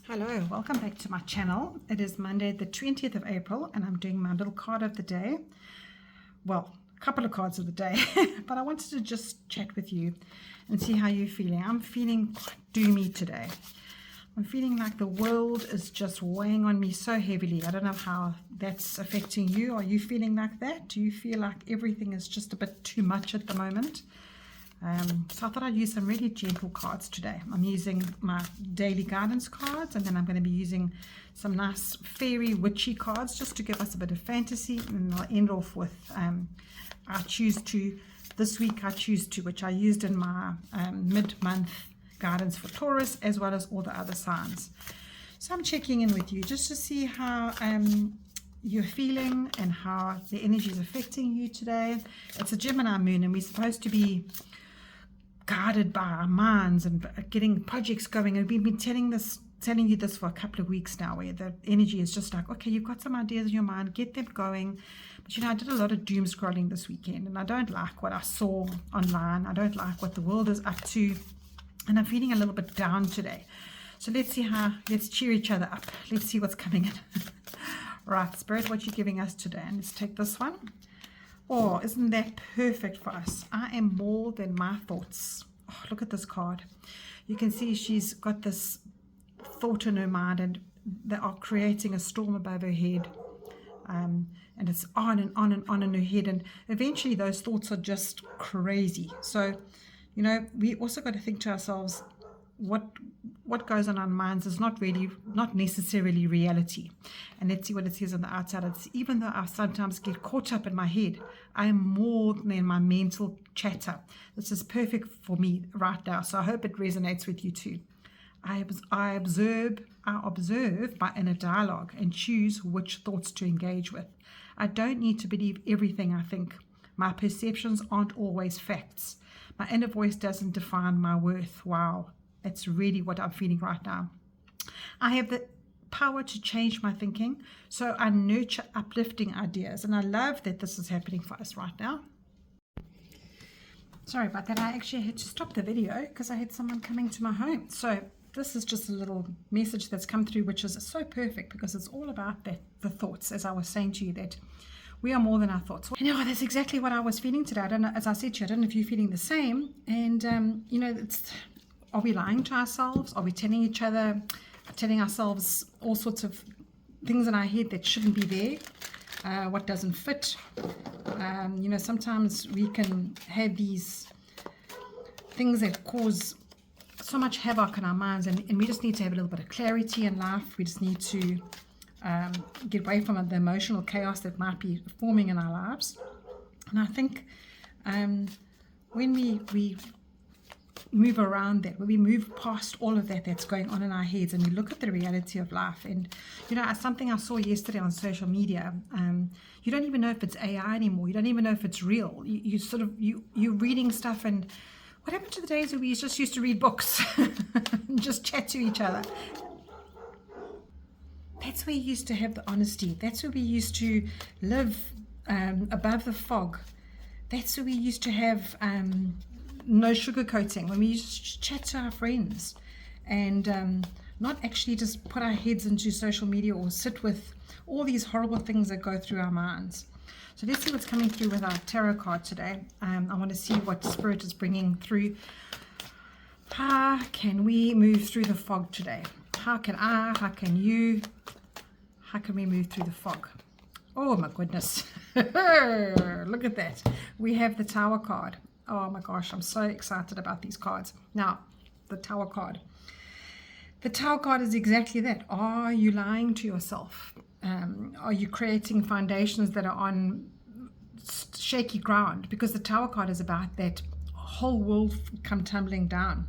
Hello, welcome back to my channel. It is Monday the 20th of April and I'm doing my little card of the day. Well, a couple of cards of the day, but I wanted to just chat with you and see how you're feeling. I'm feeling quite doomy today. I'm feeling like the world is just weighing on me so heavily. I don't know how that's affecting you. Are you feeling like that? Do you feel like everything is just a bit too much at the moment? So I thought I'd use some really gentle cards today. I'm using my daily guidance cards, and then I'm going to be using some nice fairy witchy cards just to give us a bit of fantasy. And I'll end off with I choose to, this week I choose to, which I used in my mid-month guidance for Taurus, as well as all the other signs. So I'm checking in with you just to see how you're feeling and how the energy is affecting you today. It's a Gemini moon, and we're supposed to be guided by our minds and getting projects going, and we've been telling you this for a couple of weeks now, where the energy is just like, okay, you've got some ideas in your mind, get them going. But I did a lot of doom scrolling this weekend, and I don't like what I saw online. I don't like what the world is up to, and I'm feeling a little bit down today. So let's cheer each other up. Let's see what's coming in. Right, Spirit, what you're giving us today. And let's take this one. Oh, isn't that perfect for us? I am more than my thoughts. Oh, look at this card. You can see she's got this thought in her mind, and they are creating a storm above her head. And it's on and on and on in her head. And eventually those thoughts are just crazy. So, we also got to think to ourselves, what goes on in our minds is not necessarily reality. And let's see what it says on the outside. It's, even though I sometimes get caught up in my head, I am more than my mental chatter. This is perfect for me right now, so I hope it resonates with you too. I observe my inner dialogue and choose which thoughts to engage with. I don't need to believe everything I think. My perceptions aren't always facts. My inner voice doesn't define my worth. Wow. That's really what I'm feeling right now. I have the power to change my thinking, so I nurture uplifting ideas, and I love that this is happening for us right now. Sorry about that. I actually had to stop the video because I had someone coming to my home. So this is just a little message that's come through, which is so perfect because it's all about the thoughts, as I was saying to you, that we are more than our thoughts. That's exactly what I was feeling today. I don't know, as I said to you, I don't know if you're feeling the same. And, are we lying to ourselves? Are we telling ourselves all sorts of things in our head that shouldn't be there? What doesn't fit? Sometimes we can have these things that cause so much havoc in our minds, and we just need to have a little bit of clarity in life. We just need to get away from the emotional chaos that might be forming in our lives. And I think when we move around that, when we move past all of that's going on in our heads, and we look at the reality of life, and something I saw yesterday on social media, you don't even know if it's AI anymore. You don't even know if it's real. You're reading stuff, and what happened to the days where we just used to read books and just chat to each other? That's where you used to have the honesty. That's where we used to live above the fog. That's where we used to have no sugarcoating, when we used to chat to our friends and not actually just put our heads into social media or sit with all these horrible things that go through our minds. So let's see what's coming through with our tarot card today. I want to see what Spirit is bringing through. How can we move through the fog today? How can we move through the fog? Oh my goodness. Look at that. We have the Tower card. Oh my gosh, I'm so excited about these cards. Now, the Tower card. The Tower card is exactly that. Are you lying to yourself? Are you creating foundations that are on shaky ground? Because the Tower card is about that whole world come tumbling down.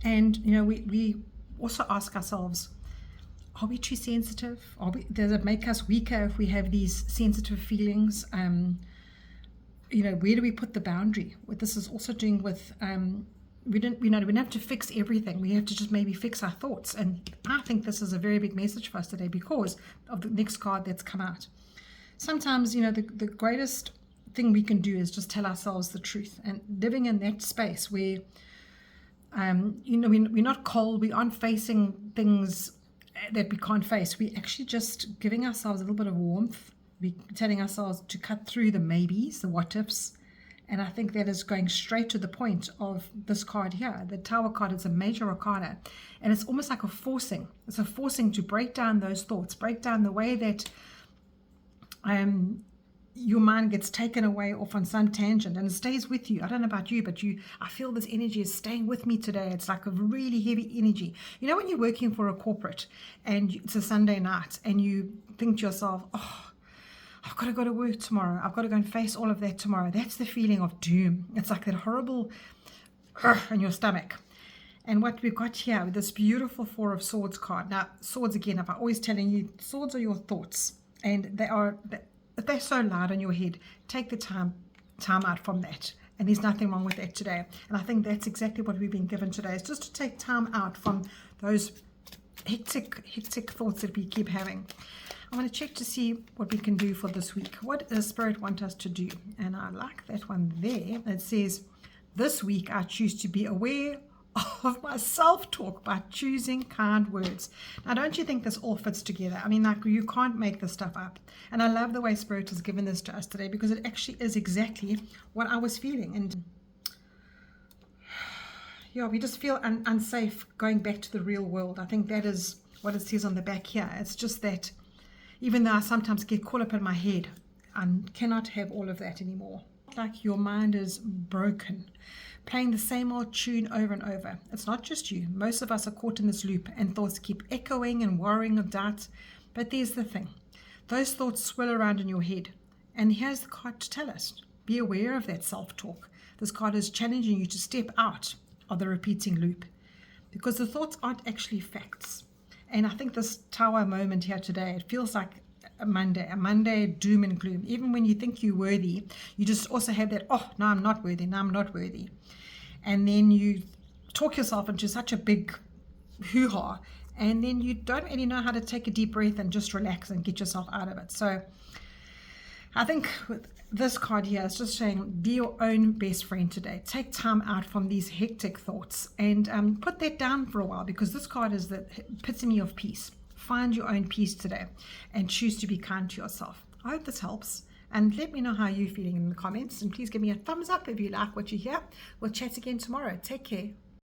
And, we also ask ourselves, are we too sensitive? Does it make us weaker if we have these sensitive feelings? Where do we put the boundary? What this is also doing with, we don't have to fix everything. We have to just maybe fix our thoughts. And I think this is a very big message for us today because of the next card that's come out. Sometimes, the greatest thing we can do is just tell ourselves the truth, and living in that space where We're not cold. We aren't facing things that we can't face. We're actually just giving ourselves a little bit of warmth. We're telling ourselves to cut through the maybes, the what ifs. And I think that is going straight to the point of this card here. The Tower card is a major arcana. And it's almost like a forcing. It's a forcing to break down those thoughts, break down the way that your mind gets taken away off on some tangent and it stays with you. I don't know about you, but I feel this energy is staying with me today. It's like a really heavy energy. You know, when you're working for a corporate and it's a Sunday night and you think to yourself, oh, I've got to go to work tomorrow. I've got to go and face all of that tomorrow. That's the feeling of doom. It's like that horrible in your stomach. And what we've got here with this beautiful Four of Swords card. Now, swords, again, if I'm always telling you, swords are your thoughts. And they're so loud in your head. Take the time out from that. And there's nothing wrong with that today. And I think that's exactly what we've been given today. Is just to take time out from those hectic thoughts that we keep having. I want to check to see what we can do for this week. What does Spirit want us to do? And I like that one there. It says, this week I choose to be aware of my self-talk by choosing kind words. Now, don't you think this all fits together? I mean, like, you can't make this stuff up. And I love the way Spirit has given this to us today, because it actually is exactly what I was feeling. And yeah, we just feel unsafe going back to the real world. I think that is what it says on the back here. It's just that even though I sometimes get caught up in my head, I cannot have all of that anymore. Like your mind is broken, playing the same old tune over and over. It's not just you. Most of us are caught in this loop and thoughts keep echoing and worrying of doubt. But there's the thing. Those thoughts swirl around in your head. And here's the card to tell us. Be aware of that self-talk. This card is challenging you to step out of the repeating loop, because the thoughts aren't actually facts. And I think this Tower moment here today, it feels like a Monday doom and gloom. Even when you think you're worthy, you just also have that, oh, no, I'm not worthy, no, I'm not worthy. And then you talk yourself into such a big hoo-ha, and then you don't really know how to take a deep breath and just relax and get yourself out of it. So I think with this card here, it's just saying, be your own best friend today. Take time out from these hectic thoughts and put that down for a while, because this card is the epitome of peace. Find your own peace today and choose to be kind to yourself. I hope this helps. And let me know how you're feeling in the comments. And please give me a thumbs up if you like what you hear. We'll chat again tomorrow. Take care.